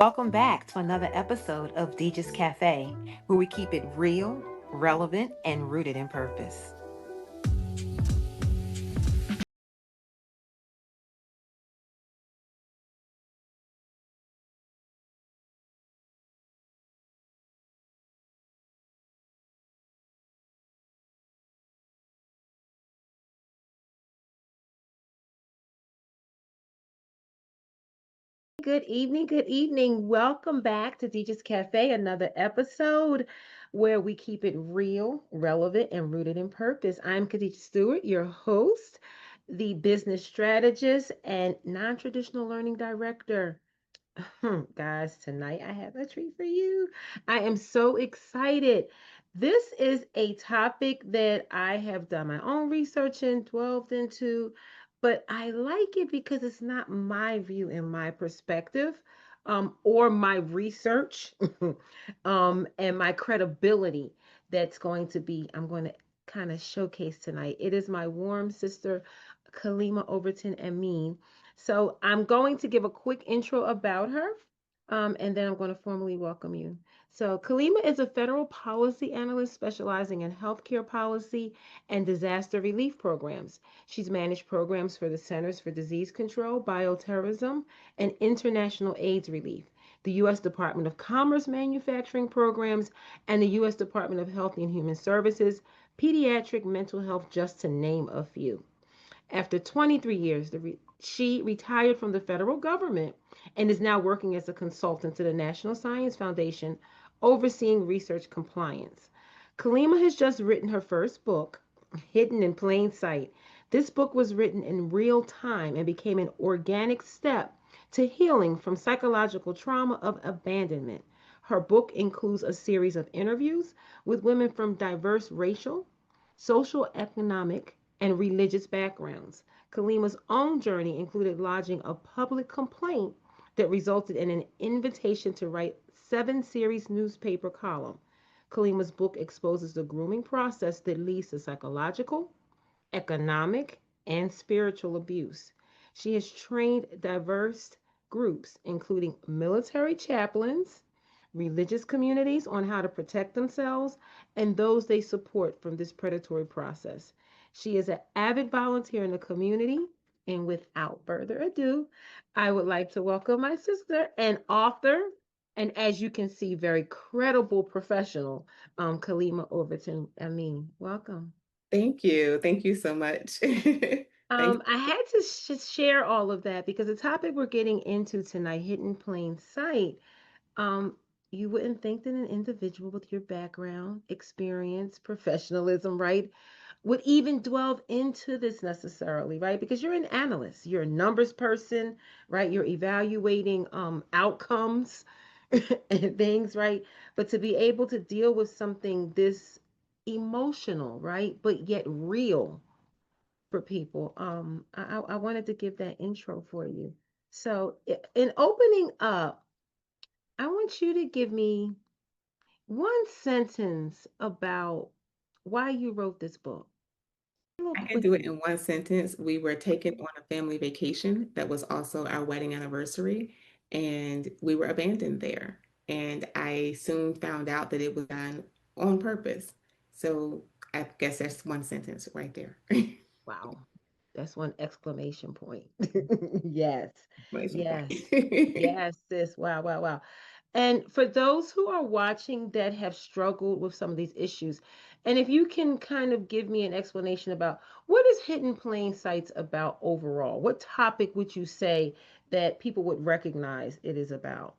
Welcome back to another episode of DIJAH's Cafe, where we keep it real, relevant, and rooted in purpose. Good evening. Good evening. Welcome back to DIJAH's Cafe, another episode where we keep it real, relevant, and rooted in purpose. I'm Khadijah Stewart, your host, the business strategist and non traditional learning director. Guys, tonight I have a treat for you. I am so excited. This is a topic that I have done my own research and delved into, but I like it because it's not my view and my perspective, or my research, and my credibility I'm going to kind of showcase tonight. It is my warm sister, Kaleema Overton Ameen. So I'm going to give a quick intro about her, and then I'm going to formally welcome you. So Kaleema is a federal policy analyst specializing in healthcare policy and disaster relief programs. She's managed programs for the Centers for Disease Control, Bioterrorism, and International AIDS Relief, the U.S. Department of Commerce manufacturing programs, and the U.S. Department of Health and Human Services, pediatric mental health, just to name a few. After 23 years, she retired from the federal government and is now working as a consultant to the National Science Foundation, overseeing research compliance. Kaleema has just written her first book, Hidden in Plain Sight. This book was written in real time and became an organic step to healing from psychological trauma of abandonment. Her book includes a series of interviews with women from diverse racial, social, economic, and religious backgrounds. Kaleema's own journey included lodging a public complaint that resulted in an invitation to write 7 series newspaper column. Kaleema's book exposes the grooming process that leads to psychological, economic, and spiritual abuse. She has trained diverse groups, including military chaplains, religious communities, on how to protect themselves and those they support from this predatory process. She is an avid volunteer in the community. And without further ado, I would like to welcome my sister and author, and as you can see, very credible professional, Kaleema Overton Ameen. Welcome. Thank you. Thank you so much. Thanks. I had to share all of that because the topic we're getting into tonight, hidden plain sight, um, you wouldn't think that an individual with your background, experience, professionalism, right, would even delve into this necessarily, right? Because you're an analyst, you're a numbers person, right? You're evaluating outcomes and things, right? But to be able to deal with something this emotional, right, but yet real for people, I wanted to give that intro for you. So, in opening up, I want you to give me one sentence about why you wrote this book. A little I can do it quickly. in one sentence. We were taken on a family vacation that was also our wedding anniversary, and we were abandoned there. And I soon found out that it was done on purpose. So I guess that's one sentence right there. Wow. That's one exclamation point. Yes. Exclamation Yes. point. Yes, sis. Wow, wow, wow. And for those who are watching that have struggled with some of these issues, and if you can kind of give me an explanation about what is Hidden Plain Sights about overall, what topic would you say that people would recognize it is about?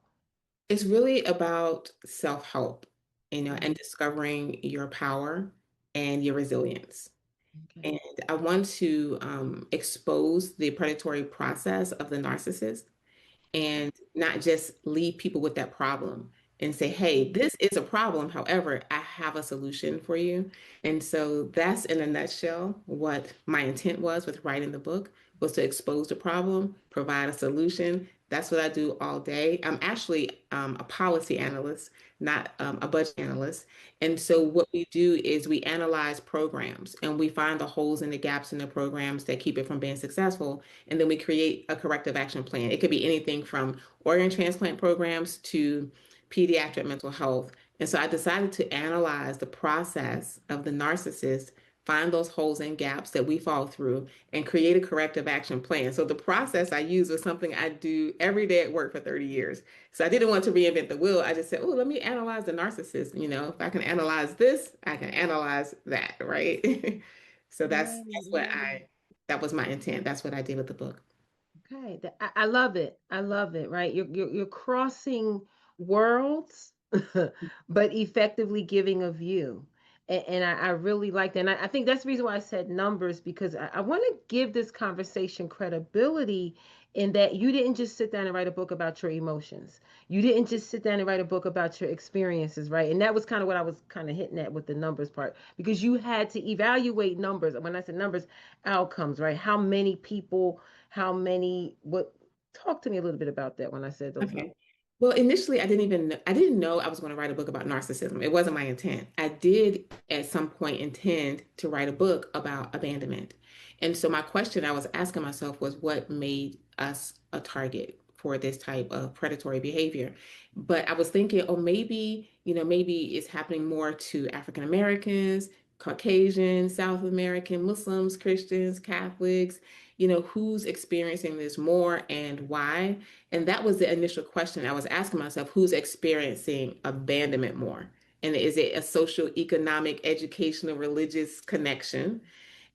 It's really about self-help, and Mhm. discovering your power and your resilience. Okay. And I want to expose the predatory process of the narcissist and not just leave people with that problem and say, hey, this is a problem. However, I have a solution for you. And so that's in a nutshell what my intent was with writing the book, was to expose the problem, provide a solution, That's what I do all day. I'm actually a policy analyst, not a budget analyst. And so what we do is we analyze programs and we find the holes and the gaps in the programs that keep it from being successful. And then we create a corrective action plan. It could be anything from organ transplant programs to pediatric mental health. And so I decided to analyze the process of the narcissist, find those holes and gaps that we fall through, and create a corrective action plan. So the process I use was something I do every day at work for 30 years. So I didn't want to reinvent the wheel. I just said, oh, let me analyze the narcissist. You know, if I can analyze this, I can analyze that, right? So Right, that's what right. that was my intent. That's what I did with the book. Okay, I love it. I love it. Right, you're crossing worlds, but effectively giving a view, and I really like that. And I think that's the reason why I said numbers because I want to give this conversation credibility in that you didn't just sit down and write a book about your emotions. You didn't just sit down and write a book about your experiences, right? And that was kind of what I was kind of hitting at with the numbers part because you had to evaluate numbers. When I said numbers, outcomes, right? How many people, how many, what, talk to me a little bit about that when I said those numbers. Okay. Well, initially, I didn't know I was going to write a book about narcissism. It wasn't my intent. I did at some point intend to write a book about abandonment. And so my question I was asking myself was what made us a target for this type of predatory behavior? But I was thinking, oh, maybe, maybe it's happening more to African Americans, Caucasian, South American, Muslims, Christians, Catholics, who's experiencing this more and why? And that was the initial question I was asking myself, who's experiencing abandonment more? And is it a social, economic, educational, religious connection?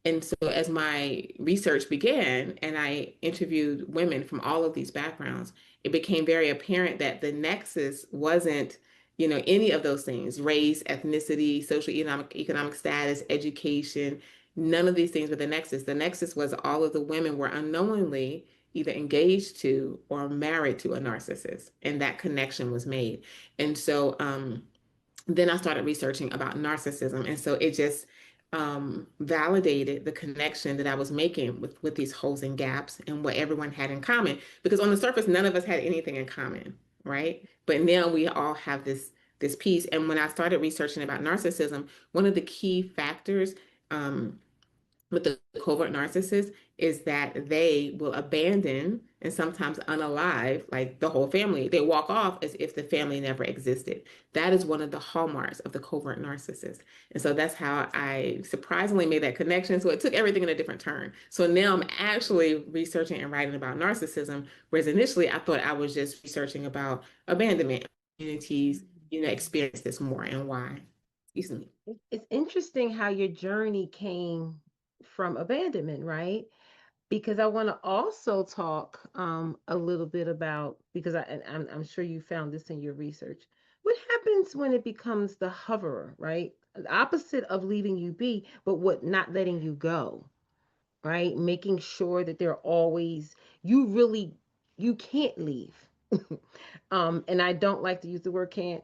And so as my research began and I interviewed women from all of these backgrounds, it became very apparent that the nexus wasn't, any of those things, race, ethnicity, social, economic status, education, none of these things were the nexus. The nexus was all of the women were unknowingly either engaged to or married to a narcissist, and that connection was made. And so then I started researching about narcissism. And so it just validated the connection that I was making with these holes and gaps and what everyone had in common. Because on the surface, none of us had anything in common, right? But now we all have this piece. And when I started researching about narcissism, one of the key factors with the covert narcissist is that they will abandon and sometimes unalive like the whole family. They walk off as if the family never existed. That is one of the hallmarks of the covert narcissist. And so that's how I surprisingly made that connection. So it took everything in a different turn. So now I'm actually researching and writing about narcissism, whereas initially I thought I was just researching about abandonment communities, experience this more and why. Excuse me. It's interesting how your journey came from abandonment, right? Because I want to also talk a little bit about because I'm sure you found this in your research. What happens when it becomes the hoverer, right? The opposite of leaving you be, but what not letting you go, right? Making sure that they're always you really you can't leave. And I don't like to use the word can't.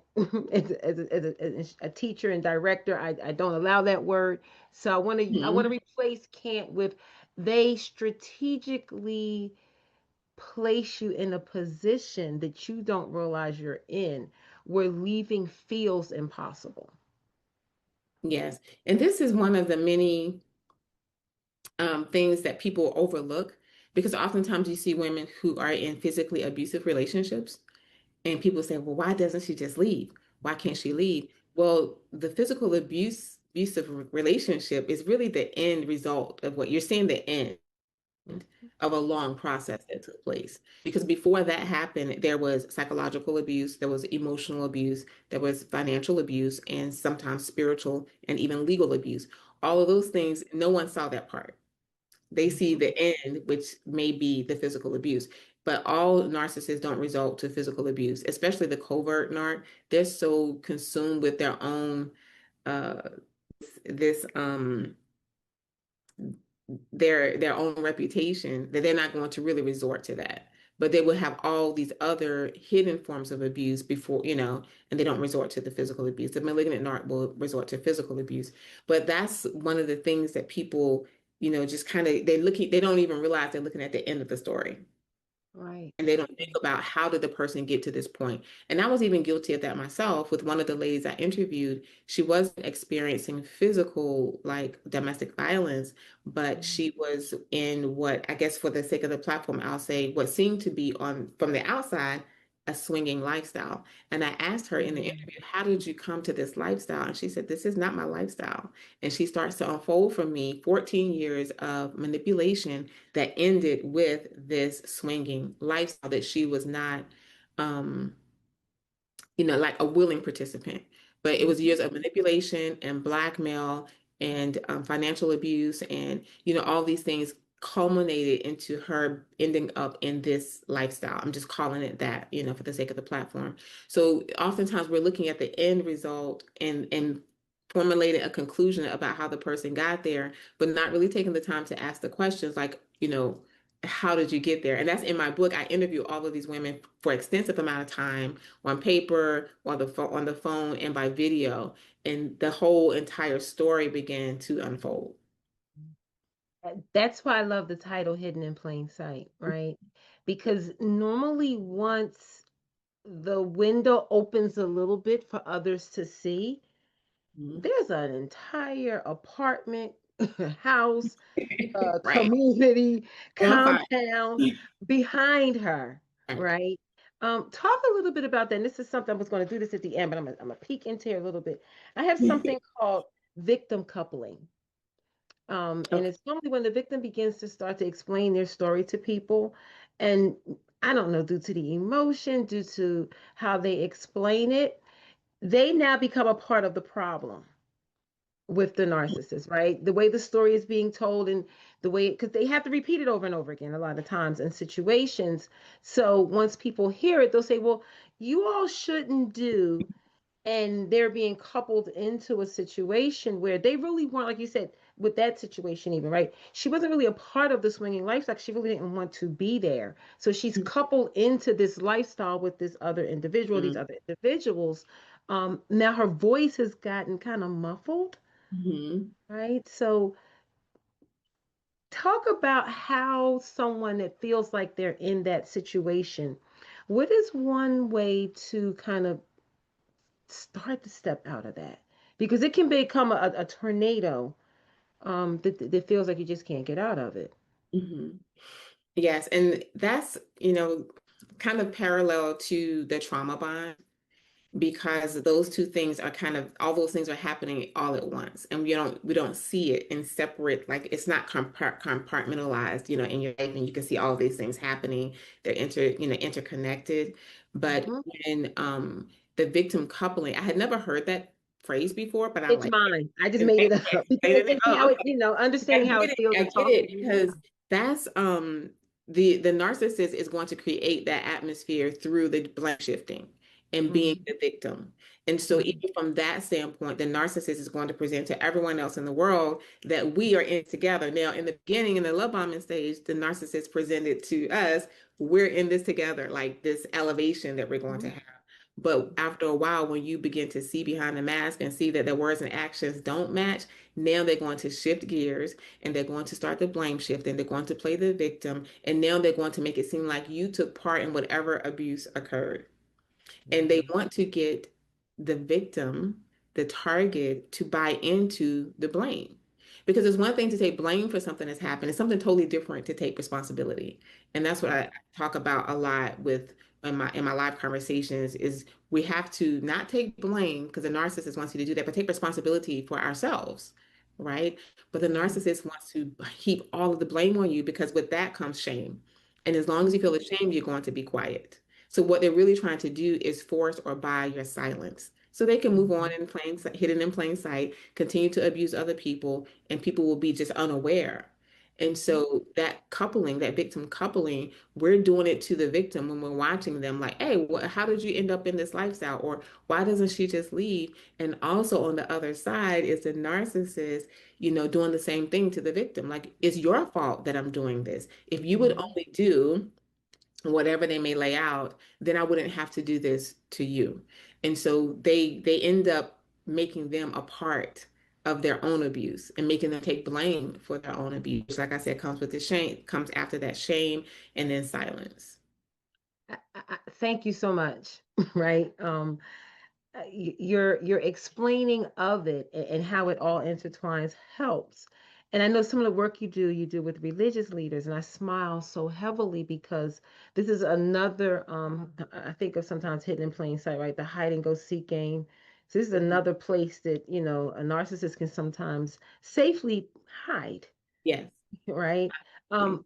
As a teacher and director, I don't allow that word. So I want to Mhm. replace can't with they strategically place you in a position that you don't realize you're in, where leaving feels impossible. Yes. And this is one of the many things that people overlook because oftentimes you see women who are in physically abusive relationships and people say, well, why doesn't she just leave? Why can't she leave? Well, the physical abusive relationship is really the end result of what you're seeing, the end of a long process that took place. Because before that happened, there was psychological abuse, there was emotional abuse, there was financial abuse, and sometimes spiritual and even legal abuse. All of those things, no one saw that part. They see Mhm. the end, which may be the physical abuse. But all narcissists don't result to physical abuse, especially the covert narc. They're so consumed with their own uh this their own reputation that they're not going to really resort to that. But they will have all these other hidden forms of abuse before, and they don't resort to the physical abuse. The malignant narc will resort to physical abuse. But that's one of the things that people, just kind of they don't even realize they're looking at the end of the story. Right. And they don't think about how did the person get to this point. And I was even guilty of that myself with one of the ladies I interviewed. She wasn't experiencing physical, like domestic violence, but Mhm. she was in what I guess for the sake of the platform, I'll say what seemed to be on from the outside a swinging lifestyle. And I asked her in the Mhm. interview, how did you come to this lifestyle? And she said, this is not my lifestyle. And she starts to unfold for me 14 years of manipulation that ended with this swinging lifestyle that she was not, um, like a willing participant. But it was years of manipulation and blackmail and financial abuse and, all these things culminated into her ending up in this lifestyle. I'm just calling it that, for the sake of the platform. So oftentimes we're looking at the end result and formulating a conclusion about how the person got there, but not really taking the time to ask the questions like, how did you get there? And that's in my book. I interview all of these women for extensive amount of time on paper, on the phone, and by video, and the whole entire story began to unfold. That's why I love the title Hidden in Plain Sight, right? Because normally once the window opens a little bit for others to see, Mhm. there's an entire apartment, house, Right. community, On fire. compound behind her, Right. right? Talk a little bit about that. And this is something I was going to do this at the end, but I'm gonna peek into here a little bit. I have something called victim coupling. And Okay. it's normally when the victim begins to start to explain their story to people. And I don't know, due to the emotion, due to how they explain it, they now become a part of the problem with the narcissist, right? The way the story is being told and the way, because they have to repeat it over and over again a lot of times in situations. So once people hear it, they'll say, well, you all shouldn't do, and they're being coupled into a situation where they really weren't, like you said, with that situation, even, right? She wasn't really a part of the swinging lifestyle. She really didn't want to be there. So she's coupled into this lifestyle with this other individual, these other individuals. Now her voice has gotten kind of muffled, Mm-hmm. right? So talk about how someone that feels like they're in that situation, what is one way to kind of start to step out of that, because it can become a tornado, that feels like you just can't get out of it. Mm-hmm. Yes, and that's, kind of parallel to the trauma bond because those two things are kind of all those things are happening all at once and we don't see it in separate, like it's not compartmentalized, in your life and you can see all these things happening. They're interconnected. But Mhm. when the victim coupling, I had never heard that phrase before, but I It's like mine. I just it. made it Thank you up for because explaining it's it. how Oh, it, okay. understanding how Get it it. feels I and get talking it to you. because that's the narcissist is going to create that atmosphere through the blame shifting and being Mhm. the victim. And so Mhm. even from that standpoint, the narcissist is going to present to everyone else in the world that we are in together. Now, in the beginning, in the love bombing stage, the narcissist presented to us, we're in this together, like this elevation that we're going to Mhm. have. But after a while, when you begin to see behind the mask and see that the words and actions don't match, now they're going to shift gears and they're going to start the blame shift and they're going to play the victim. And now they're going to make it seem like you took part in whatever abuse occurred. And they Mhm. want to get the victim, the target, to buy into the blame. Because it's one thing to take blame for something that's happened, it's something totally different to take responsibility. And that's what I Right. talk about a lot with in my live conversations is we have to not take blame because the narcissist wants you to do that, but take responsibility for ourselves, right? But the Mhm. narcissist wants to heap all of the blame on you because with that comes shame. And as long as you feel ashamed, you're going to be quiet. So what they're really trying to do is force or buy your silence. So they can move on Mhm. in plain sight, hidden in plain sight, continue to abuse other people, and people will be just unaware. And Mhm. so that coupling, that victim coupling, we're doing it to the victim when we're watching them, like, hey, how did you end up in this lifestyle? Or why doesn't she just leave? And also on the other side is the narcissist, doing the same thing to the victim. Like, it's your fault that I'm doing this. If you would Mhm. only do whatever they may lay out, then I wouldn't have to do this to you. And so they end up making them a part of their own abuse and making them take blame for their own abuse. Like I said, comes with the shame, comes after that shame and then silence. Thank you so much. Right. Your explaining of it and how it all intertwines helps. And I know some of the work you do with religious leaders, and I smile so heavily because this is another I think of sometimes hidden in plain sight, right? The hide and go seek game. So this is Mhm. another place that, a narcissist can sometimes safely hide, Yes. right? Um,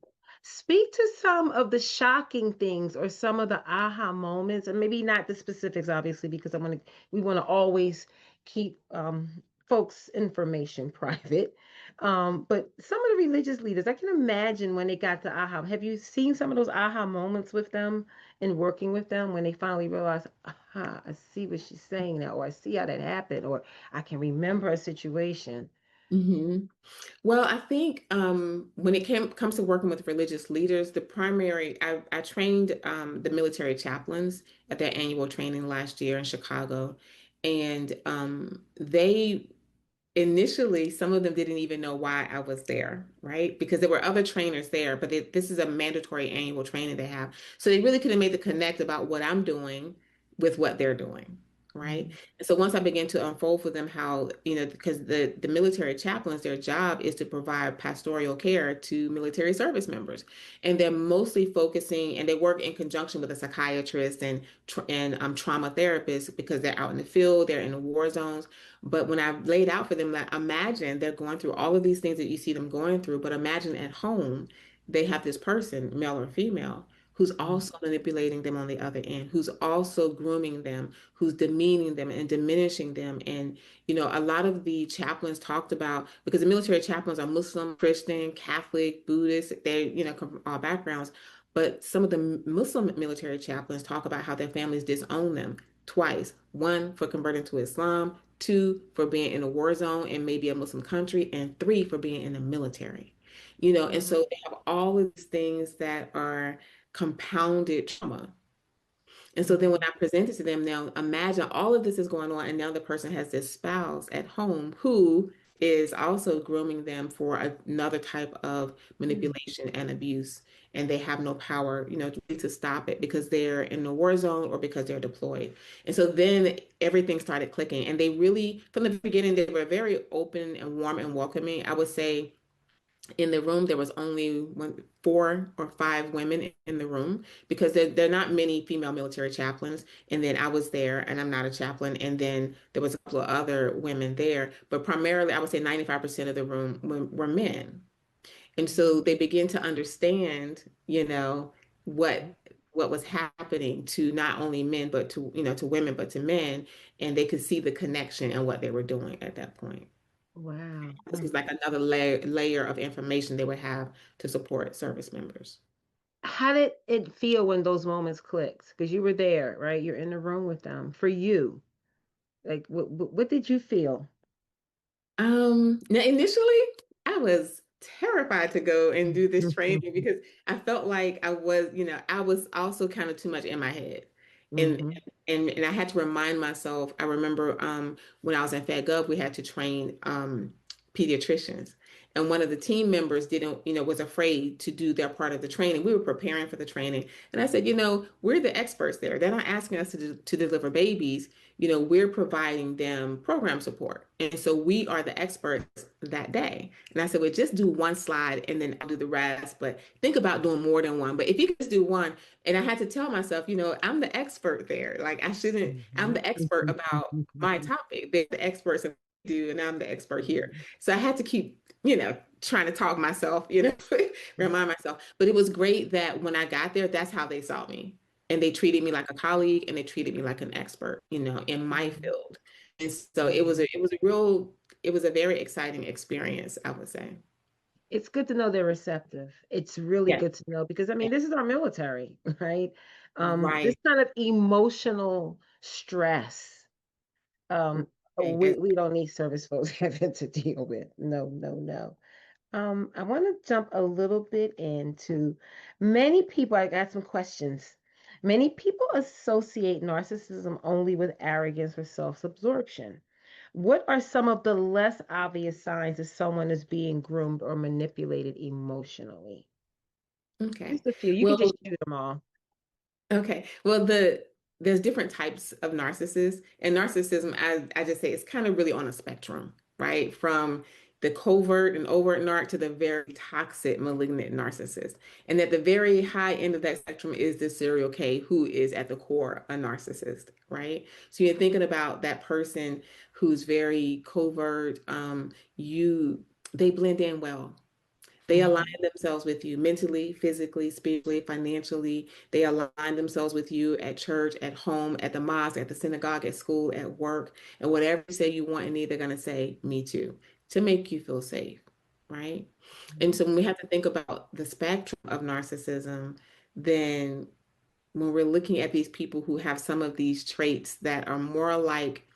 Speak to some of the shocking things or some of the aha moments, and maybe not the specifics, obviously, because we want to always keep folks' information private. But some of the religious leaders, I can imagine when they got to aha. Have you seen some of those aha moments with them and working with them when they finally realize, aha, I see what she's saying now, or I see how that happened, or I can remember a situation. Hmm. Well, I think when it comes to working with religious leaders, I trained the military chaplains at their annual training last year in Chicago, and they initially, some of them didn't even know why I was there, right? Because there were other trainers there, but this is a mandatory annual training they have. So they really couldn't make the connect about what I'm doing with what they're doing, right? Mhm. And so once I began to unfold for them how, because the military chaplains, their job is to provide pastoral care to military service members. And they're mostly focusing, and they work in conjunction with a psychiatrist and trauma therapists because they're out in the field, they're in the war zones. But when I laid out for them, like imagine they're going through all of these things that you see them going through, but imagine at home they have this person, male or female, who's Mhm. also manipulating them on the other end, who's also grooming them, who's demeaning them and diminishing them. And, a lot of the chaplains talked about, because the military chaplains are Muslim, Christian, Catholic, Buddhist, they, come from all backgrounds. But some of the Muslim military chaplains talk about how their families disown them twice. One, for converting to Islam, two, for being in a war zone and maybe a Muslim country, and three, for being in the military. And Mhm. so they have all of these things that are compounded trauma. And so then when Mhm. I presented to them, now imagine all of this is going on, and now the person has this spouse at home who is also grooming them for another type of Mhm. manipulation and abuse, and they have no power, to stop it because they're in the war zone or because they're deployed. And so then everything started clicking, and they really, from the beginning, they were very open and warm and welcoming. I would say in the room there was only 4 or 5 women in the room because there are not many female military chaplains, and then I was there and I'm not a chaplain, and then there was a couple of other women there, but primarily I would say 95% of the room were men. And so they begin to understand, what Mhm. what was happening to not only men but to women but to men, and they could see the connection and what they were doing at that point. Wow. This was like another layer of information they would have to support service members. How did it feel when those moments clicked? Because you were there, right? You're in the room with them. For you, like, what did you feel? Now initially I was terrified to go and do this training because I felt like I was also kind of too much in my head. And Mhm. and I had to remind myself, I remember when I was in FedGov, we had to train pediatricians. And one of the team members didn't, was afraid to do their part of the training. We were preparing for the training. And I said, we're the experts there. They're not asking us to deliver babies, we're providing them program support. And so we are the experts that day. And I said, well, just do one slide and then I'll do the rest. But think about doing more than one. But if you just do one, and I had to tell myself, I'm the expert there. Like I'm Mhm. the expert about my topic. They're the experts in what they do, and I'm the expert here. So I had to keep, trying to talk myself, remind myself. But it was great that when I got there, that's how they saw me, and they treated me like a colleague and they treated me like an expert, in my Mhm. field. And so Mhm. it was a very exciting experience, I would say. It's good to know they're receptive. It's really Yes. good to know because I mean, this is our military, right? This Right. kind of emotional stress, Right. we don't need service folks having to deal with. No, no, no. I want to jump a little bit into many people. I got some questions. Many people associate narcissism only with arrogance or self-absorption. What are some of the less obvious signs that someone is being groomed or manipulated emotionally? Okay. Just a few. You could just Well, shoot them all. Okay. Well, there's different types of narcissists, and narcissism, I just say it's kind of really on a spectrum, right? From the covert and overt narc to the very toxic, malignant narcissist. And at the very high end of that spectrum is the serial K, who is at the core a narcissist, right? So you're thinking about that person who's very covert, you they blend in well. They align Mhm. themselves with you mentally, physically, spiritually, financially. They align themselves with you at church, at home, at the mosque, at the synagogue, at school, at work. And whatever you say you want and need, they're going to say, me too, to make you feel safe. Right. And Mhm. so when we have to think about the spectrum of narcissism, then when we're looking at these people who have some of these traits that are more like,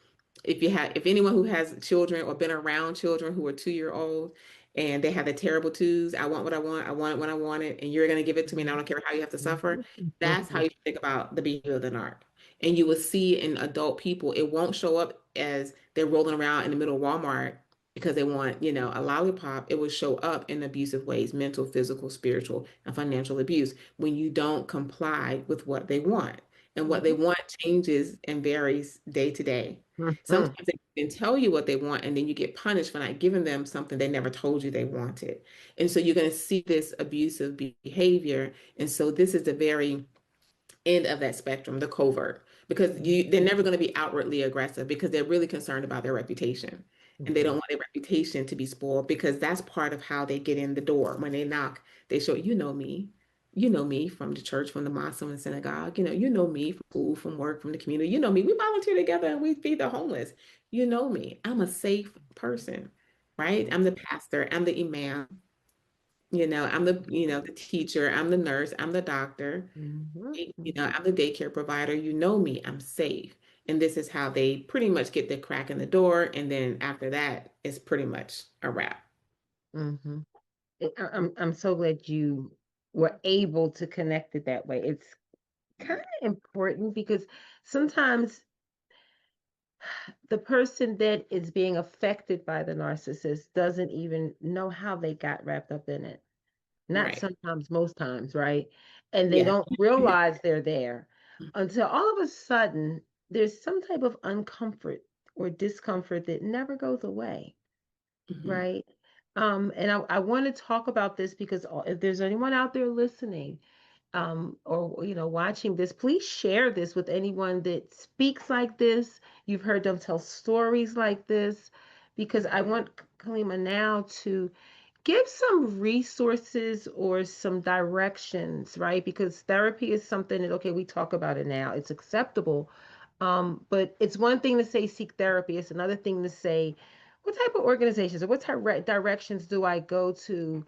if anyone who has children or been around children who are 2 year old and they have the terrible twos, I want what I want it when I want it, and you're going to give it to me, and I don't care how you have to suffer. Mhm. That's how Mhm. you think about the behavior of the narc. And you will see in adult people, it won't show up as they're rolling around in the middle of Walmart because they want, a lollipop. It will show up in abusive ways: mental, physical, spiritual, and financial abuse when you don't comply with what they want. And what they Mhm. want changes and varies day to day. Mhm. Sometimes they can tell you what they want, and then you get punished for not giving them something they never told you they wanted. And so you're going to see this abusive behavior. And so this is the very end of that spectrum, the covert, because they're never going to be outwardly aggressive because they're really concerned about their reputation. And they don't Mhm. want their reputation to be spoiled because that's part of how they get in the door. When they knock, they show, me. You know me from the church, from the mosque, from the synagogue. You know me from school, from work, from the community. You know me. We volunteer together and we feed the homeless. You know me. I'm a safe person, right? I'm the pastor. I'm the imam. I'm the teacher. I'm the nurse. I'm the doctor. Mhm. Mhm. I'm the daycare provider. You know me, I'm safe. And this is how they pretty much get the crack in the door. And then after that, it's pretty much a wrap. Mhm. I'm so glad you were able to connect it that way. It's kind of important because sometimes the person that is being affected by the narcissist doesn't even know how they got wrapped up in it. Not Right. sometimes, most times, right? And they Yeah. don't realize they're there until all of a sudden there's some type of uncomfort or discomfort that never goes away, Mhm. right? And I want to talk about this because if there's anyone out there listening, or watching this, please share this with anyone that speaks like this. You've heard them tell stories like this, because I want Kaleema now to give some resources or some directions, right? Because therapy is something that, okay, we talk about it now, it's acceptable. But it's one thing to say seek therapy, it's another thing to say what type of organizations or what type of directions do I go to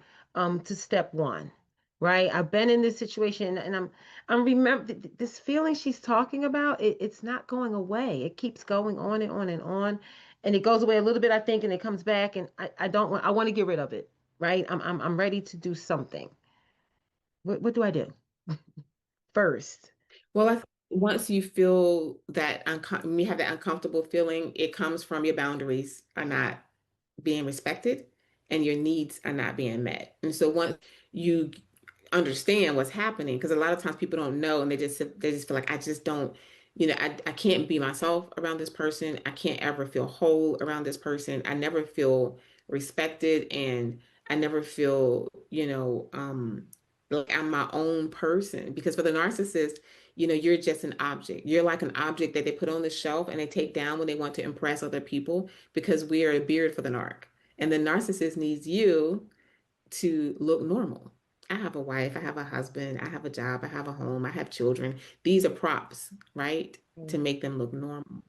step one, right? I've been in this situation and I'm remember this feeling she's talking about, it's not going away. It keeps going on and on and on. And it goes away a little bit, I think, and it comes back, and I don't want, I want to get rid of it, right? I'm ready to do something. What do I do first? Well, once you feel that when you have that uncomfortable feeling, it comes from your boundaries are not being respected and your needs are not being met. And so once you understand what's happening, because a lot of times people don't know and they just feel like I just don't, I can't be myself around this person. I can't ever feel whole around this person. I never feel respected, and I never feel, like I'm my own person. Because for the narcissist, you're just an object. You're like an object that they put on the shelf and they take down when they want to impress other people, because we are a beard for the narc. And the narcissist needs you to look normal. I have a wife, I have a husband, I have a job, I have a home, I have children. These are props, right? To Mhm. make them look normal.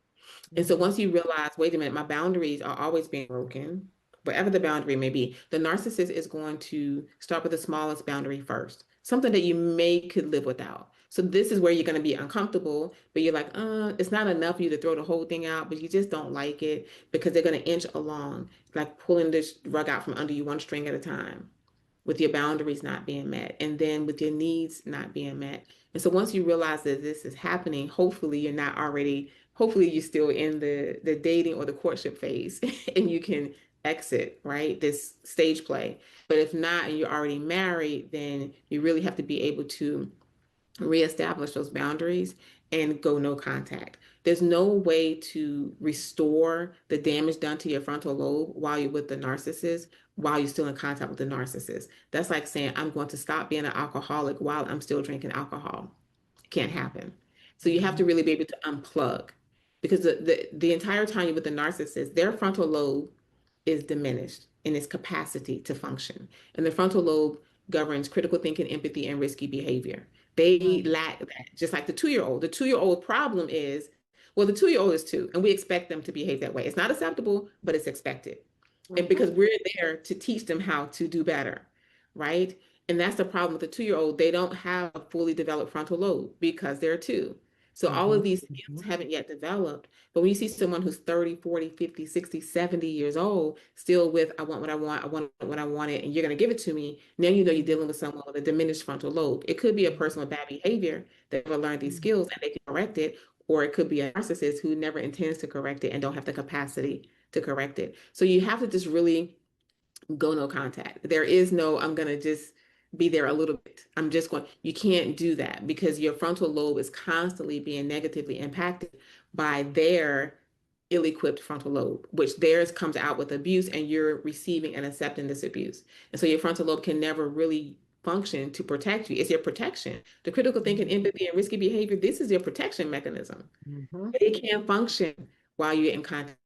And so Mhm. once you realize, wait a minute, my boundaries are always being broken, whatever the boundary may be, the narcissist is going to start with the smallest boundary first, something that you may could live without. So this is where you're going to be uncomfortable, but you're like, it's not enough for you to throw the whole thing out, but you just don't like it because they're going to inch along, like pulling this rug out from under you one string at a time, with your boundaries not being met, and then with your needs not being met. And so once you realize that this is happening, hopefully you're not already, hopefully you're still in the dating or the courtship phase and you can exit, right? This stage play. But if not, and you're already married, then you really have to be able to reestablish those boundaries and go no contact. There's no way to restore the damage done to your frontal lobe while you're with the narcissist, while you're still in contact with the narcissist. That's like saying, I'm going to stop being an alcoholic while I'm still drinking alcohol. It can't happen. So you have to Mhm. really be able to unplug because the entire time you're with the narcissist, their frontal lobe is diminished in its capacity to function. And the frontal lobe governs critical thinking, empathy, and risky behavior. They Right. lack that, just like the 2 year old. The 2 year old problem is, well, the 2 year old is two, and we expect them to behave that way. It's not acceptable, but it's expected. And Mhm. because we're there to teach them how to do better, right? And that's the problem with the 2 year old. They don't have a fully developed frontal lobe because they're two. So all of Mhm. these skills Mhm. haven't yet developed. But when you see someone who's 30, 40, 50, 60, 70 years old, still with, I want what I want what I wanted, and you're going to give it to me, now you know you're dealing with someone with a diminished frontal lobe. It could be a person with bad behavior that never learned these Mhm. skills and they can correct it, or it could be a narcissist who never intends to correct it and don't have the capacity to correct it. So you have to just really go no contact. There is no, I'm going to just be there a little bit. I'm just going, you can't do that because your frontal lobe is constantly being negatively impacted by their ill-equipped frontal lobe, which theirs comes out with abuse and you're receiving and accepting this abuse. And so your frontal lobe can never really function to protect you. It's your protection. The critical thinking, Mhm. empathy, and risky behavior, this is your protection mechanism. Mhm. It can't function while you're in contact.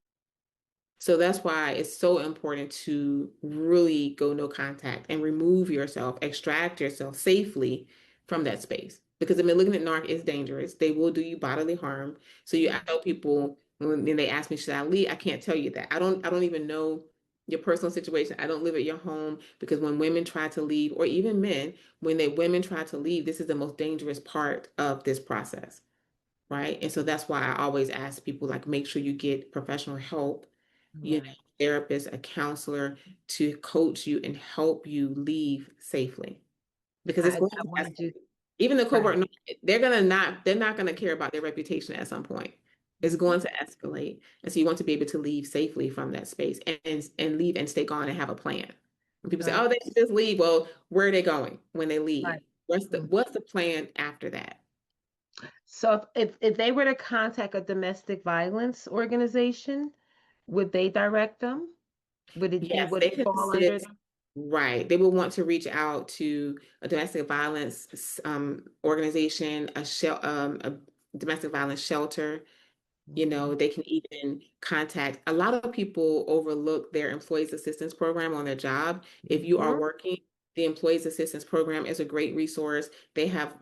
So that's why it's so important to really go no contact and remove yourself, extract yourself safely from that space. Because a malignant narc is dangerous. They will do you bodily harm. So I tell people when they ask me, should I leave? I can't tell you that. I don't even know your personal situation. I don't live at your home because when women try to leave, or even men, when women try to leave, this is the most dangerous part of this process, right? And so that's why I always ask people like make sure you get professional help, Right. therapist, a counselor to coach you and help you leave safely because it's going I to wanted you escalate. Even the covert, right. they're not going to care about their reputation at some point. It's Mhm. going to escalate. And so you want to be able to leave safely from that space and leave and stay gone and have a plan. When people say, Right. oh, they should just leave. Well, where are they going when they leave? Right. Mhm. What's the plan after that? So if they were to contact a domestic violence organization, would they direct them? Yes, Would they it can fall under sit. them? Right. They will want to reach out to a domestic violence organization, a domestic violence shelter. Mhm. They can even contact. A lot of people overlook their employees assistance program on their job. If you are Mhm. working, the employees assistance program is a great resource. They have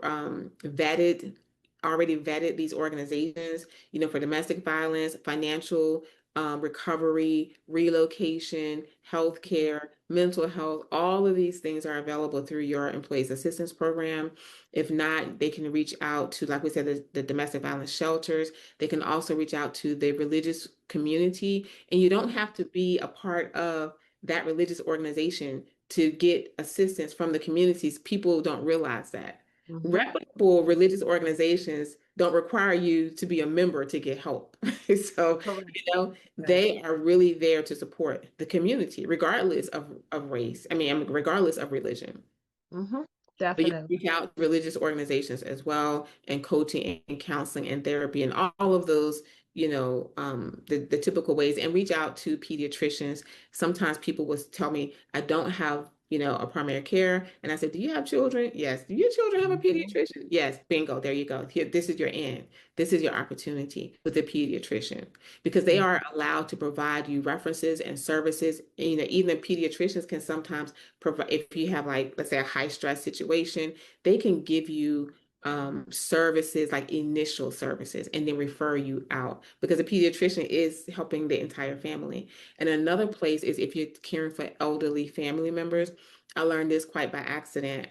already vetted these organizations, for domestic violence, financial recovery, relocation, healthcare, mental health. All of these things are available through your employees assistance program. If not, they can reach out to, like we said, the domestic violence shelters. They can also reach out to the religious community, and you don't have to be a part of that religious organization to get assistance from the communities. People don't realize that. Mhm. Reputable religious organizations don't require you to be a member to get help. So, Correct. Correct. they are really there to support the community, regardless of race. Regardless of religion. Mhm. But you Definitely. reach out to religious organizations as well, and coaching and counseling and therapy and all of those, the typical ways, and reach out to pediatricians. Sometimes people will tell me, I don't have, a primary care. And I said, do you have children? Yes. Do your children have a Mhm. pediatrician? Yes. Bingo. There you go. Here, this is your end. This is your opportunity with a pediatrician because they Mhm. are allowed to provide you references and services. And, even pediatricians can sometimes provide, if you have, like, let's say a high stress situation, they can give you services, like initial services, and then refer you out because a pediatrician is helping the entire family. And another place is if you're caring for elderly family members. I learned this quite by accident.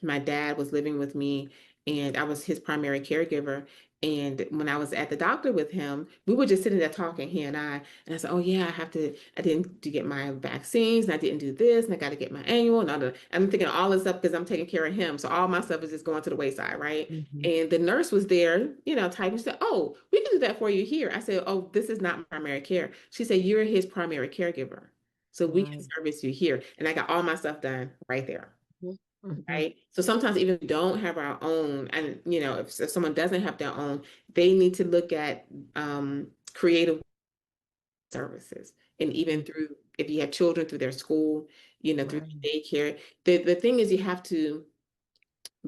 My dad was living with me and I was his primary caregiver. And when I was at the doctor with him, we were just sitting there talking, he and I. And I said, oh, yeah, I didn't get my vaccines, and I didn't do this, and I got to get my annual. And I'm thinking all this stuff because I'm taking care of him. So all my stuff is just going to the wayside, right? Mhm. And the nurse was there, typing. She said, oh, we can do that for you here. I said, oh, this is not my primary care. She said, you're his primary caregiver. So we can Right. service you here. And I got all my stuff done right there. Mhm. right? So sometimes even if we don't have our own, and if someone doesn't have their own, they need to look at creative services. And even through, if you have children through their school, through Right. daycare, the thing is you have to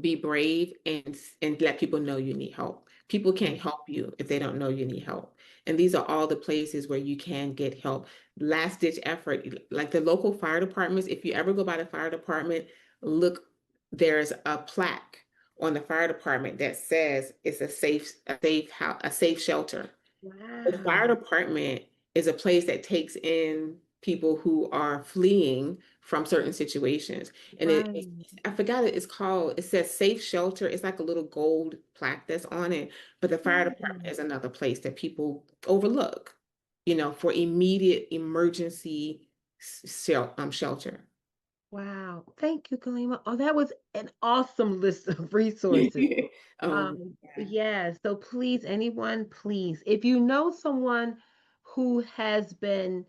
be brave and let people know you need help. People can't help you if they don't know you need help. And these are all the places where you can get help. Last ditch effort, like the local fire departments, if you ever go by the fire department, look, there's a plaque on the fire department that says it's a safe house, a safe shelter. The fire Wow. department is a place that takes in people who are fleeing from certain situations. And Right. I forgot it, it's called, it says safe shelter. It's like a little gold plaque that's on it. But the fire department Mm. is another place that people overlook, for immediate emergency shelter. Wow. Thank you, Kaleema. Oh, that was an awesome list of resources. Yeah. Yeah, so please, anyone, please, if you know someone who has been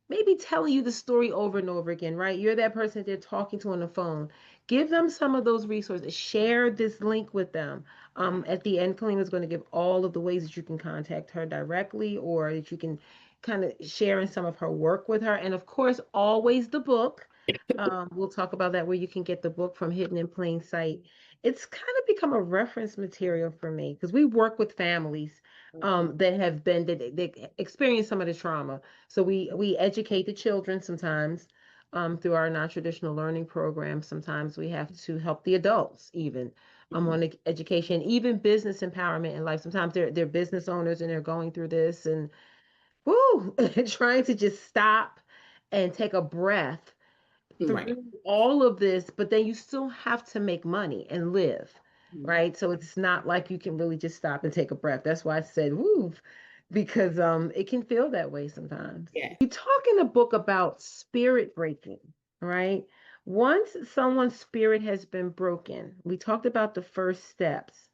maybe telling you the story over and over again, right? You're that person that they're talking to on the phone. Give them some of those resources. Share this link with them. At the end, Kalina is going to give all of the ways that you can contact her directly or that you can kind of share in some of her work with her. And of course, always the book. We'll talk about that where you can get the book from Hidden in Plain Sight. It's kind of become a reference material for me because we work with families that have been that they experience some of the trauma. So we educate the children sometimes through our non-traditional learning program. Sometimes we have to help the adults even on education, even business empowerment in life. Sometimes they're business owners and they're going through this and whoo, trying to just stop and take a breath Right. through all of this, but then you still have to make money and live, Mhm. right? So it's not like you can really just stop and take a breath. That's why I said woo, because it can feel that way sometimes. Yeah. You talk in the book about spirit breaking, right? Once someone's spirit has been broken, we talked about the first steps.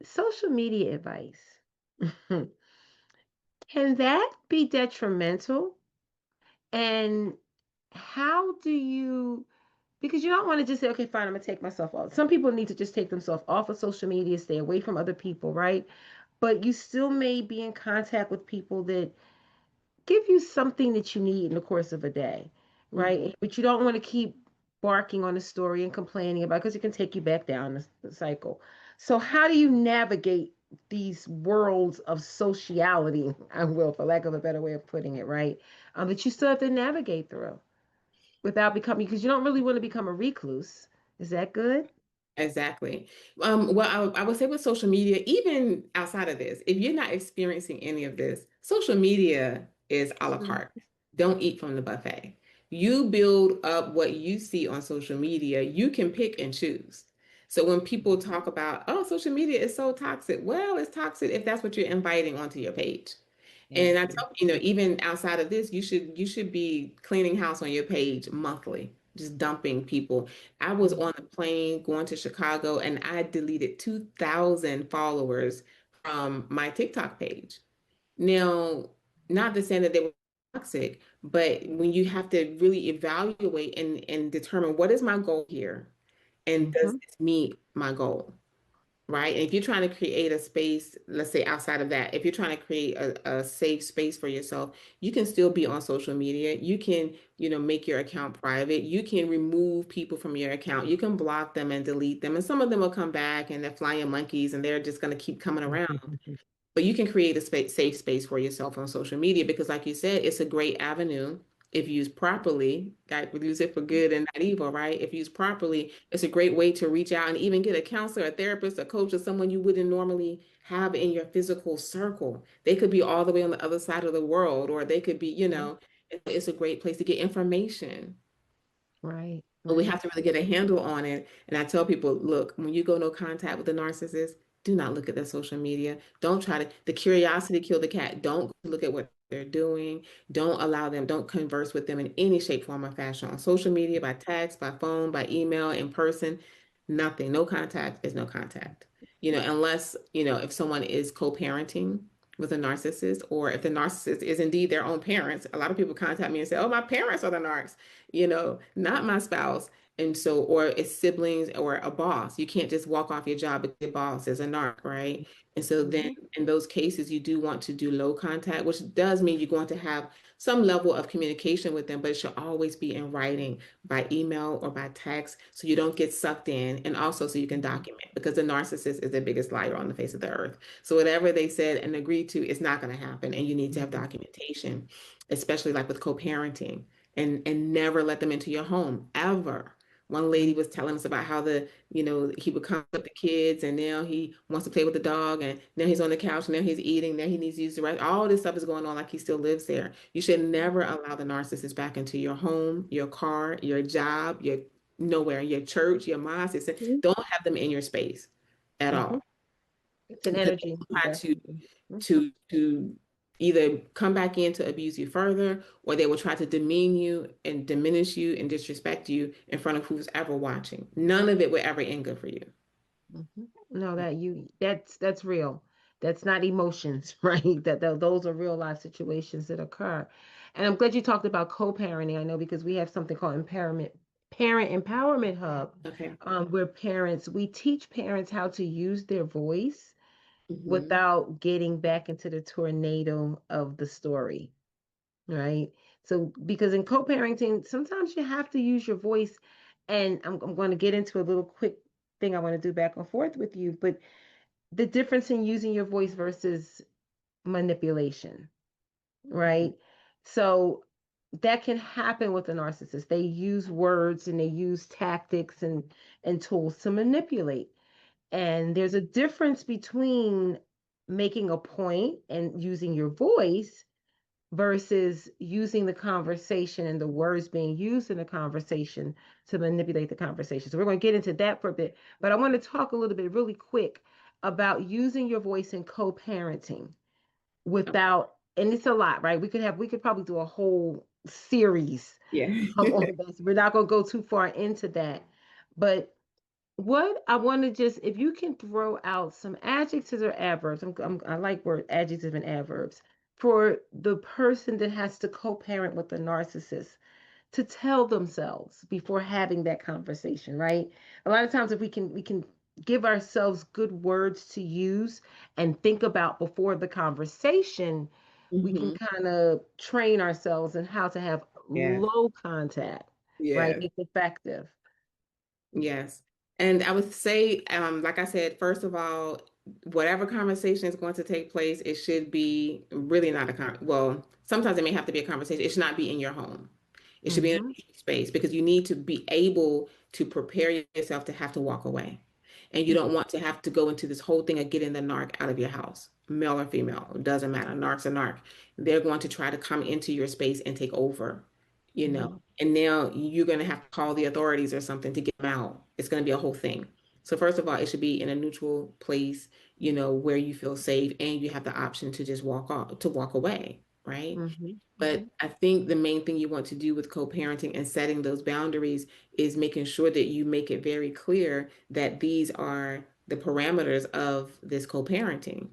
Social media advice. Can that be detrimental? And how do you because you don't want to just say, okay, fine, I'm gonna take myself off. Some people need to just take themselves off of social media, stay away from other people, right? But you still may be in contact with people that give you something that you need in the course of a day, Mhm. right? But you don't want to keep barking on the story and complaining about because it can take you back down the cycle. So how do you navigate these worlds of sociality, I will, for lack of a better way of putting it, right? That you still have to navigate through without becoming because you don't really want to become a recluse. Is that good? Exactly. Well, I would say with social media, even outside of this, if you're not experiencing any of this, social media is a la Mhm. carte. Don't eat from the buffet. You build up what you see on social media, you can pick and choose. So when people talk about, oh, social media is so toxic, well, it's toxic if that's what you're inviting onto your page. Yeah. And I tell even outside of this, you should be cleaning house on your page monthly, just dumping people. I was Mhm. on a plane going to Chicago and I deleted 2,000 followers from my TikTok page. Now, not to say that they were toxic, but when you have to really evaluate and determine what is my goal here and does Mhm. this meet my goal? Right? And if you're trying to create a space, let's say outside of that, if you're trying to create a safe space for yourself, you can still be on social media. You can, make your account private. You can remove people from your account. You can block them and delete them. And some of them will come back and they're flying monkeys and they're just going to keep coming around. But you can create a safe space for yourself on social media because, like you said, it's a great avenue if used properly. God would use it for good and not evil, right? If used properly, it's a great way to reach out and even get a counselor, a therapist, a coach, or someone you wouldn't normally have in your physical circle. They could be all the way on the other side of the world, or they could be, Mhm. it's a great place to get information. Right. But we Right. have to really get a handle on it. And I tell people, look, when you go no contact with the narcissist, do not look at their social media. Don't try to, the curiosity killed the cat. Don't look at what they're doing. Don't allow them, don't converse with them in any shape, form, or fashion on social media, by text, by phone, by email, in person. Nothing. No contact is no contact. Unless, if someone is co-parenting with a narcissist, or if the narcissist is indeed their own parents. A lot of people contact me and say, oh, my parents are the narcs, not my spouse. And so, or it's siblings or a boss. You can't just walk off your job because your boss is a narc, right? And so then Mhm. in those cases, you do want to do low contact, which does mean you're going to have some level of communication with them, but it should always be in writing by email or by text so you don't get sucked in. And also so you can Mhm. document because the narcissist is the biggest liar on the face of the earth. So whatever they said and agreed to, it's not going to happen. And you need to have Mhm. documentation, especially like with co-parenting, and never let them into your home ever. One lady Mhm. was telling us about how he would come with the kids and now he wants to play with the dog and now he's on the couch and now he's eating, now he needs to use the rest. All this stuff is going on like he still lives there. You should never allow the narcissist back into your home, your car, your job, your nowhere, your church, your mosque. Mhm. Don't have them in your space at Mhm. all It's an because they energy, will try definitely. Mhm. to either come back in to abuse you further, or they will try to demean you and diminish you and disrespect you in front of who's ever watching. None of it will ever end good for you. Mhm. No, that's real. That's not emotions, right? Those are real life situations that occur. And I'm glad you talked about co-parenting. I know because we have something called parent empowerment hub, Okay. where we teach parents how to use their voice Hmm. without getting back into the tornado of the story, right? So, because in co-parenting, sometimes you have to use your voice, and I'm going to get into a little quick thing I want to do back and forth with you, but the difference in using your voice versus manipulation, right? So that can happen with a narcissist. They use words and they use tactics and tools to manipulate. And there's a difference between making a point and using your voice versus using the conversation and the words being used in the conversation to manipulate the conversation. So we're going to get into that for a bit, but I want to talk a little bit really quick about using your voice in co-parenting Okay. without, and it's a lot, right? We could probably do a whole series Yeah. on this. We're not going to go too far into that, but what I want to just, if you can throw out some adjectives or adverbs, I like word adjectives and adverbs for the person that has to co-parent with the narcissist to tell themselves before having that conversation, right? A lot of times, if we can give ourselves good words to use and think about before the conversation, we can Hmm. kind of train ourselves in how to have Yes. low contact, right? Yes. It's effective. Yes. And I would say, like I said, first of all, whatever conversation is going to take place, it should be really not well, sometimes it may have to be a conversation. It should not be in your home. It should be in a Mm-hmm. neutral space because you need to be able to prepare yourself to have to walk away. And you don't want to have to go into this whole thing of getting the narc out of your house, male or female, it doesn't matter. Narc's a narc. They're going to try to come into your space and take over, you know. Mm-hmm. And now you're going to have to call the authorities or something to get them out. It's going to be a whole thing. So first of all, it should be in a neutral place, where you feel safe and you have the option to just walk away, right? Mhm, But mhm, I think the main thing you want to do with co-parenting and setting those boundaries is making sure that you make it very clear that these are the parameters of this co-parenting,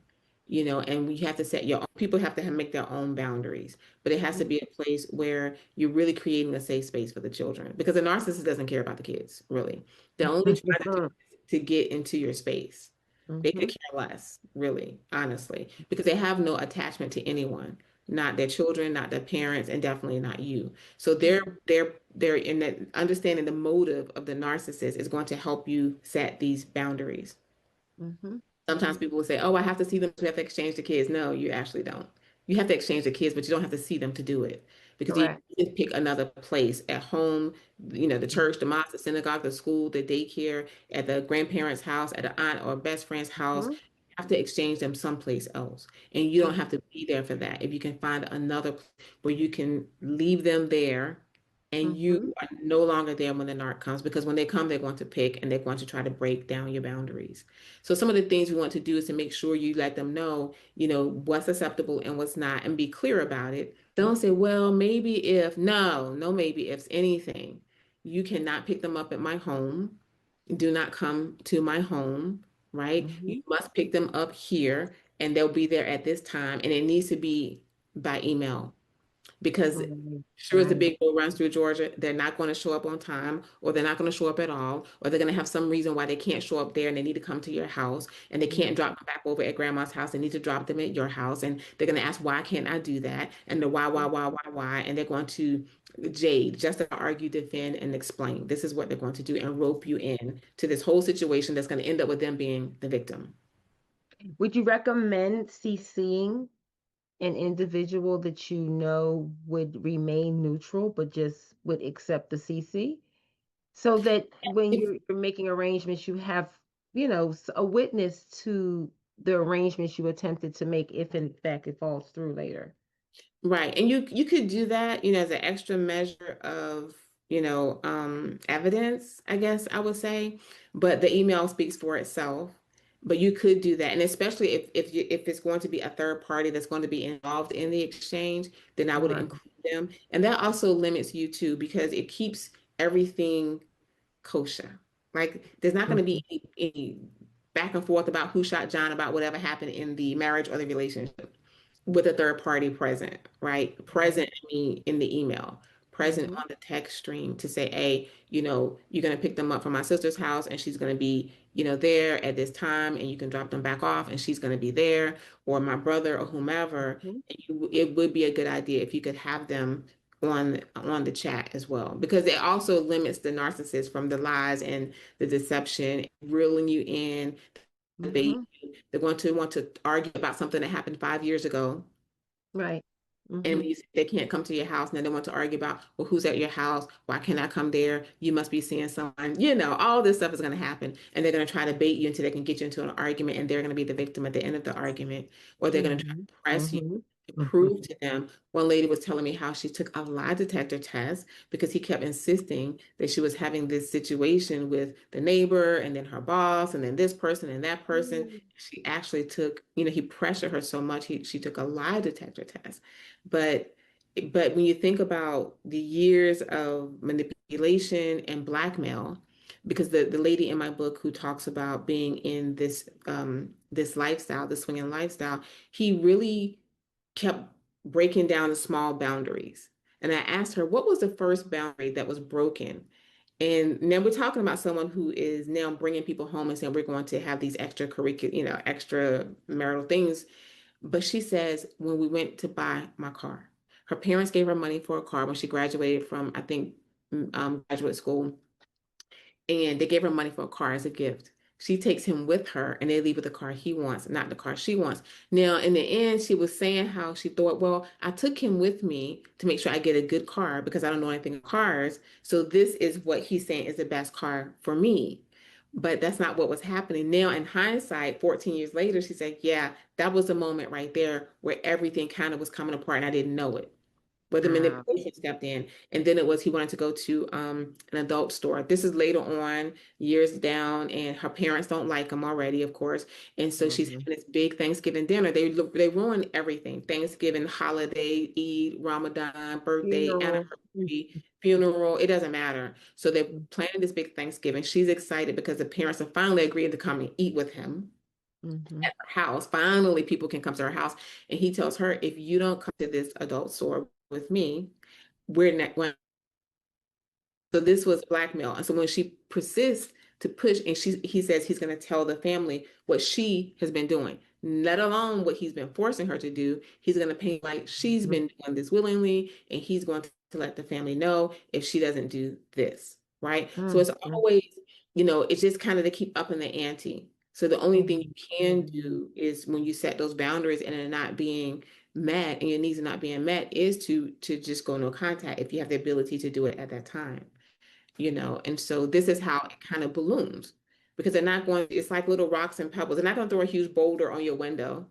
and we have to set people have to make their own boundaries, but it has to mhm. be a place where you're really creating a safe space for the children because the narcissist doesn't care about the kids, really. They're only trying to do this to get into your space. They could Mhm, care less, really, honestly, because they have no attachment to anyone, not their children, not their parents, and definitely not you. So they're in that understanding the motive of the narcissist is going to help you set these boundaries. mhm, Sometimes mhm, people will say, "Oh, I have to see them to have to exchange the kids." No, you actually don't. You have to exchange the kids, but you don't have to see them to do it because you correct. can pick another place at home, the church, the mosque, the synagogue, the school, the daycare, at the grandparents' house, at the aunt or best friend's house. Mhm, You have to exchange them someplace else. And you don't mhm, have to be there for that. If you can find another place where you can leave them there and you mhm, are no longer there when the narc comes because when they come, they're going to pick and they're going to try to break down your boundaries. So some of the things we want to do is to make sure you let them know, what's acceptable and what's not, and be clear about it. Don't say, well, maybe if, no, no, maybe if anything. You cannot pick them up at my home. Do not come to my home, right? You mhm, must pick them up here and they'll be there at this time. And it needs to be by email. because Right. sure as the Right. big road runs through Georgia, they're not going to show up on time, or they're not going to show up at all, or they're going to have some reason why they can't show up there and they need to come to your house and they can't Mm. drop them back over at grandma's house. They need to drop them at your house. And they're going to ask, why can't I do that? And the why. And they're going to jade, justify, argue, defend, and explain. This is what they're going to do and rope you in to this whole situation that's going to end up with them being the victim. Would you recommend CCing an individual that you know would remain neutral but just would accept the CC? So that when you're making arrangements, you have, a witness to the arrangements you attempted to make if in fact it falls through later. Right. And you could do that, as an extra measure of, evidence, I guess I would say. But the email speaks for itself. But you could do that. And especially if it's going to be a third party that's going to be involved in the exchange, then I would Right. include them. And that also limits you too, because it keeps everything kosher. Like there's not going to Mhm. be any back and forth about who shot John, about whatever happened in the marriage or the relationship with a third party present, right? Right. Present, I mean, in the email, present Mhm. on the text stream to say, hey, you're going to pick them up from my sister's house and she's going to be, there at this time and you can drop them back off and she's going to be there, or my brother or whomever. Mhm. And it would be a good idea if you could have them on the chat as well, because it also limits the narcissist from the lies and the deception, reeling you in, debate. Mhm. They're going to want to argue about something that happened 5 years ago. Right. And Mhm. you say they can't come to your house, and then they want to argue about, well, who's at your house? Why can't I come there? You must be seeing someone. All this stuff is going to happen. And they're going to try to bait you until they can get you into an argument, and they're going to be the victim at the end of the argument. Or they're going to try Mhm. to press you Mhm. to Mhm. prove to them. One lady was telling me how she took a lie detector test because he kept insisting that she was having this situation with the neighbor and then her boss and then this person and that person. Mhm. She actually took, he pressured her so much, she took a lie detector test. But when you think about the years of manipulation and blackmail, because the lady in my book who talks about being in this lifestyle, the swinging lifestyle, he really kept breaking down the small boundaries. And I asked her, what was the first boundary that was broken? And now we're talking about someone who is now bringing people home and saying we're going to have these extracurricular, extra marital things. But she says, when we went to buy my car, her parents gave her money for a car when she graduated from, I think, graduate school, and they gave her money for a car as a gift. She takes him with her and they leave with the car he wants, not the car she wants. Now, in the end, she was saying how she thought, well, I took him with me to make sure I get a good car because I don't know anything about cars. So this is what he's saying is the best car for me. But that's not what was happening. Now, in hindsight, 14 years later, she said, yeah, that was the moment right there where everything kind of was coming apart and I didn't know it, where the Wow. manipulation stepped in. And then it was he wanted to go to an adult store. This is later on, years down, and her parents don't like him already, of course. And so she's Mhm. having this big Thanksgiving dinner. They ruin everything: Thanksgiving, holiday, Eid, Ramadan, birthday, Funeral. anniversary, funeral. It doesn't matter. So they're planning this big Thanksgiving. She's excited because the parents have finally agreed to come and eat with him Mhm. at her house. Finally, people can come to her house. And he tells her, if you don't come to this adult store with me, we're not going. So this was blackmail. And so when she persists to push, and he says he's going to tell the family what she has been doing, let alone what he's been forcing her to do. He's going to paint like she's Mhm. been doing this willingly, and he's going to let the family know if she doesn't do this, right? So it's Mhm. always, it's just kind of to keep up in the ante. So the only thing Mhm. you can do is when you set those boundaries and they're not being met and your needs are not being met, is to just go no contact if you have the ability to do it at that time. And so this is how it kind of balloons, because they're not going, it's like little rocks and pebbles. They're not going to throw a huge boulder on your window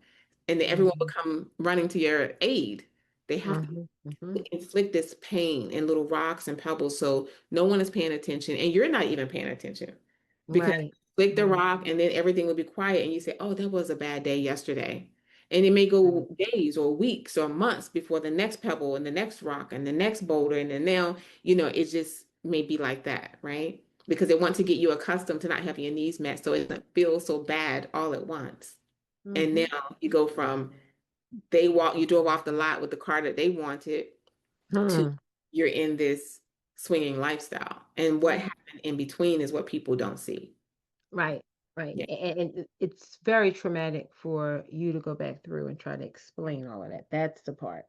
and then everyone will Mhm. come running to your aid. They have to Mhm. Mhm. inflict this pain in little rocks and pebbles so no one is paying attention and you're not even paying attention, because Right. flick the Right. rock and then everything will be quiet and you say, oh, that was a bad day yesterday. And it may Right. go days or weeks or months before the next pebble and the next rock and the next boulder. And then now, it just may be like that, right? Because they want to get you accustomed to not having your needs met so it doesn't feel so bad all at once. And Mhm. now you go from you drove off the lot with the car that they wanted, to Hmm. you're in this swinging lifestyle. And what happened in between is what people don't see. Right, right. Yeah. And it's very traumatic for you to go back through and try to explain all of that. That's the part.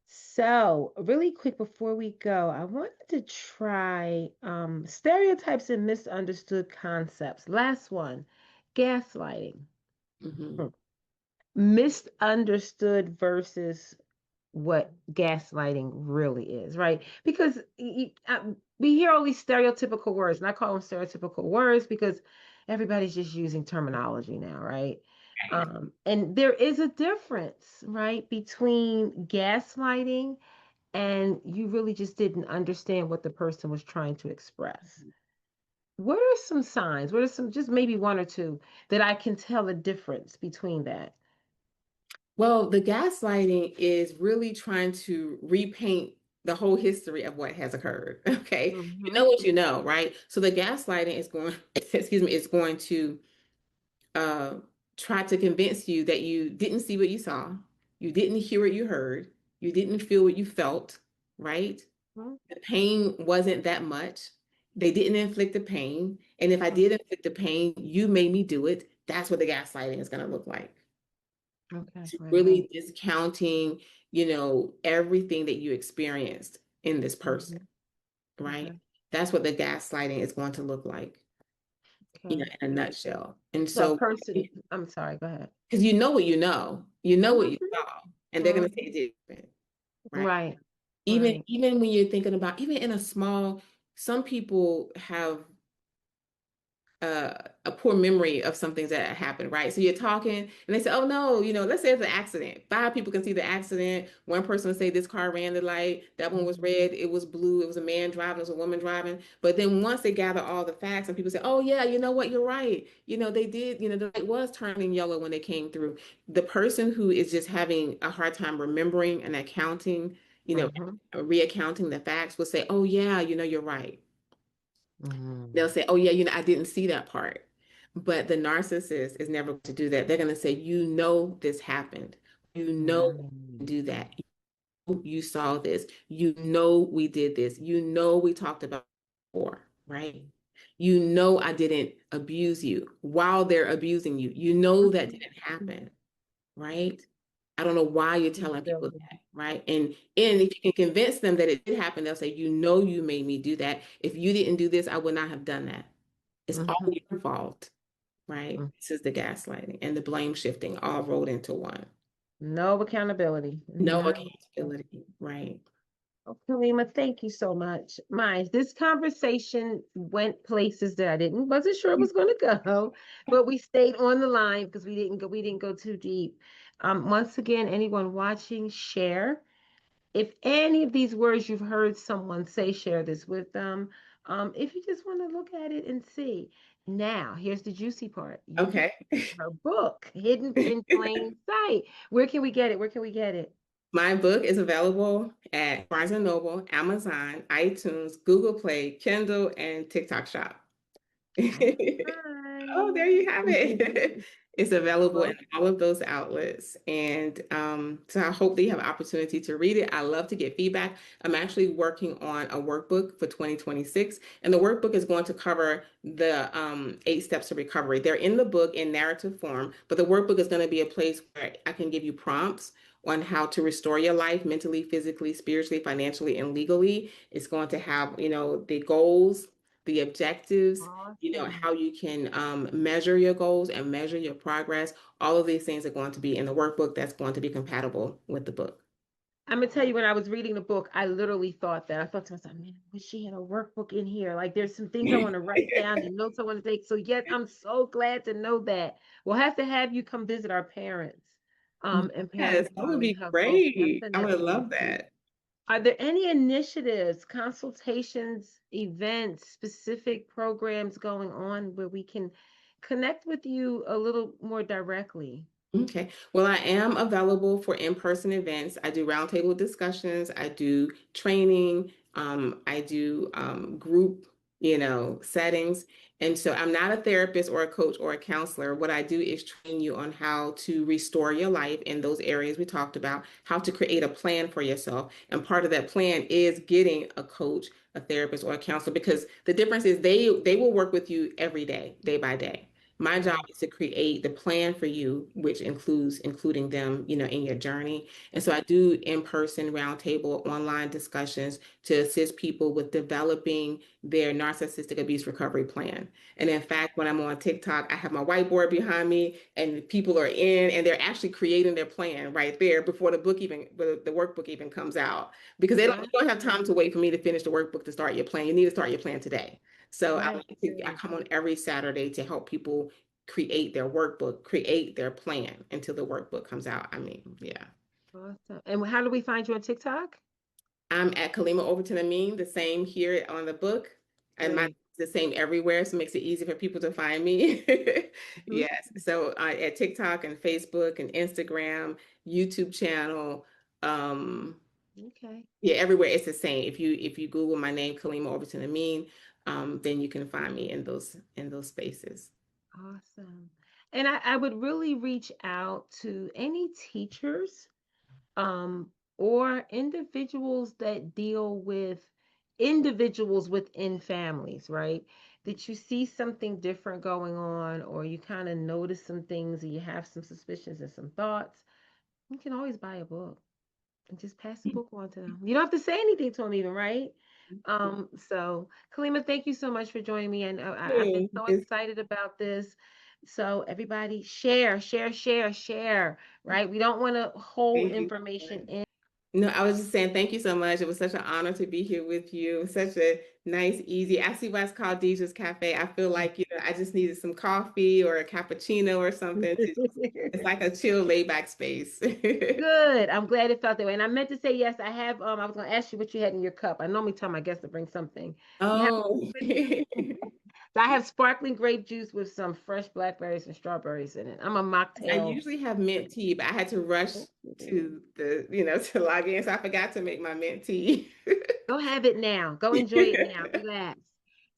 So, really quick before we go, I wanted to try stereotypes and misunderstood concepts. Last one, gaslighting. Hmm. Hmm. Misunderstood versus what gaslighting really is, right? Because we hear all these stereotypical words, and I call them stereotypical words because everybody's just using terminology now, right? Right. And there is a difference, right, between gaslighting and you really just didn't understand what the person was trying to express. What are some signs? What are some, just maybe one or two, that I can tell the difference between that? Well, the gaslighting is really trying to repaint the whole history of what has occurred. Okay. You Mm-hmm. know what you know, right? So the gaslighting is going, excuse me, is going to uh, try to convince you that you didn't see what you saw, you didn't hear what you heard, you didn't feel what you felt, right? The pain wasn't that much. They didn't inflict the pain. And if I did inflict the pain, you made me do it. That's what the gaslighting is going to look like. Okay, To right. really discounting, everything that you experienced in this person, Mm-hmm. right? Okay. That's what the gaslighting is going to look like, Okay. in a nutshell. And So a so, person, I'm sorry, go ahead. because you know what you Mhm, saw, and they're going to say mhm. it different, right? Right, Even right. even when you're thinking about, even in a small, some people have uh, a poor memory of some things that happened, right? So you're talking and they say, oh no, let's say it's an accident. Five people can see the accident. One person will say this car ran the light, that one was red, it was blue, it was a man driving, it was a woman driving. But then once they gather all the facts and people say, oh yeah, you know what, you're right. They did, the light was turning yellow when they came through. The person who is just having a hard time remembering and accounting, Mm-hmm. reaccounting the facts will say, oh yeah, you're right. They'll Mm-hmm. say, oh, yeah, I didn't see that part. But the narcissist is never going to do that. They're going to say, this happened. Right. Do that. You saw this. We did this. We talked about it before, right? I didn't abuse you while they're abusing you. That Mhm. didn't happen, right? I don't know why you're telling people Accountability. that, right? And if you can convince them that it did happen, they'll say, you made me do that. If you didn't do this, I would not have done that. It's all Mm-hmm. your fault, right? This is the gaslighting and the blame shifting all rolled into one. No accountability. No None. accountability, right? Oh, Kaleema, thank you so much. This conversation went places that I wasn't sure it was going to go, but we stayed on the line because we didn't go too deep. Once again, anyone watching, share. If any of these words you've heard someone say, share this with them. If you just want to look at it and see. Now, here's the juicy part. You can Okay. her book, Hidden in Plain Sight. Where can we get it? Where can we get it? My book is available at Barnes& and Noble, Amazon, iTunes, Google Play, Kindle, and TikTok Shop. All Oh, there right. you have it. It's available in Well, all of those outlets. And so I hope that you have an opportunity to read it. I love to get feedback. I'm actually working on a workbook for 2026, and the workbook is going to cover the 8 steps to recovery. They're in the book in narrative form, but the workbook is going to be a place where I can give you prompts on how to restore your life mentally, physically, spiritually, financially, and legally. It's going to have, the goals, the objectives, awesome. how you can measure your goals and measure your progress. All of these things are going to be in the workbook that's going to be compatible with the book. I'm gonna tell you, when I was reading the book, I literally thought that. I thought to myself, man, I wish she had a workbook in here. Like, there's some things I want to write down and notes I want to take. So yes, I'm so glad to know that. We'll have to have you come visit our parents, and Yes, parents that would be have both great. I would definitely. love that. Are there any initiatives, consultations, events, specific programs going on where we can connect with you a little more directly? Okay. Well, I am available for in-person events. I do roundtable discussions. I do training. I do group, settings. And so I'm not a therapist or a coach or a counselor. What I do is train you on how to restore your life in those areas we talked about, how to create a plan for yourself. And part of that plan is getting a coach, a therapist, or a counselor, because the difference is they will work with you every day by day. My job Right. is to create the plan for you, which includes including them, in your journey. And so I do in-person roundtable online discussions to assist people with developing their narcissistic abuse recovery plan. And in fact, when I'm on TikTok, I have my whiteboard behind me and people are in and they're actually creating their plan right there before the workbook even comes out. Because Wow. you don't have time to wait for me to finish the workbook to start your plan. You need to start your plan today. So Right. I come on every Saturday to help people create their workbook, create their plan until the workbook comes out. I mean, yeah. Awesome. And how do we find you on TikTok? I'm at Kaleema Overton Ameen, the same here on the book, and my Great. the same everywhere, so it makes it easy for people to find me. Mhm. Yes, so at TikTok and Facebook and Instagram, YouTube channel, um, Okay. yeah, everywhere it's the same. If you Google my name, Kaleema Overton Ameen, then you can find me in those spaces. Awesome. And I would really reach out to any teachers um, or individuals that deal with individuals within families, right? That you see something different going on, or you kind of notice some things and you have some suspicions and some thoughts, you can always buy a book and just pass the book on to them. You don't have to say anything to them, even, right? So Kaleema, thank you so much for joining me, and I've been Hmm. so excited about this. So everybody, share, share, share, share. Right? We don't want to hold Thank you. information in. No, I was just saying thank you so much. It was such an honor to be here with you. Such a nice, easy. I see why it's called DIJAH's Cafe. I feel like, I just needed some coffee or a cappuccino or something to it's like a chill, laid back space. Good. I'm glad it felt that way. And I meant to say yes. I have. I was going to ask you what you had in your cup. I normally tell my guests to bring something. You have Oh. with you. So I have sparkling grape juice with some fresh blackberries and strawberries in it. I'm a I mocktail. usually have mint tea, but I had to rush to to log in, so I forgot to make my mint tea. Go have it now. Go enjoy it now. Relax.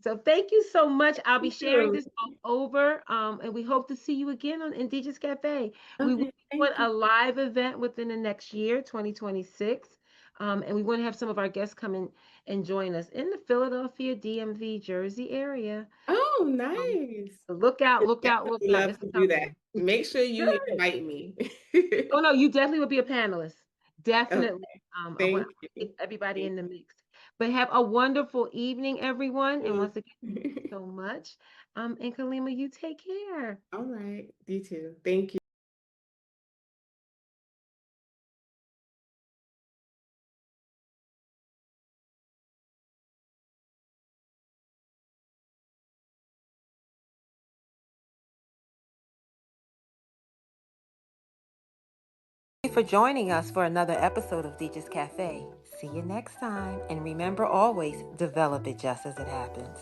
So thank you so much. I'll be You sharing too. this all over, and we hope to see you again on Indigenous Cafe. We will Okay, be doing thank you. a live event within the next year, 2026, and we want to have some of our guests come in and join us in the Philadelphia, DMV, Jersey area. Oh, Um, nice. so look out, look out, look Definitely out. love It's to do that. coming. Make sure you Good. invite me. Oh no, you definitely would be a panelist. Okay, Definitely. I want thank to you. get everybody Thank in the mix. But have a wonderful evening, everyone. And you. once again, thank you so much. And Kaleema, you take care. All right, you too. Thank you. Thank you for joining us for another episode of DJ's Cafe. See you next time. And remember always, develop it just as it happens.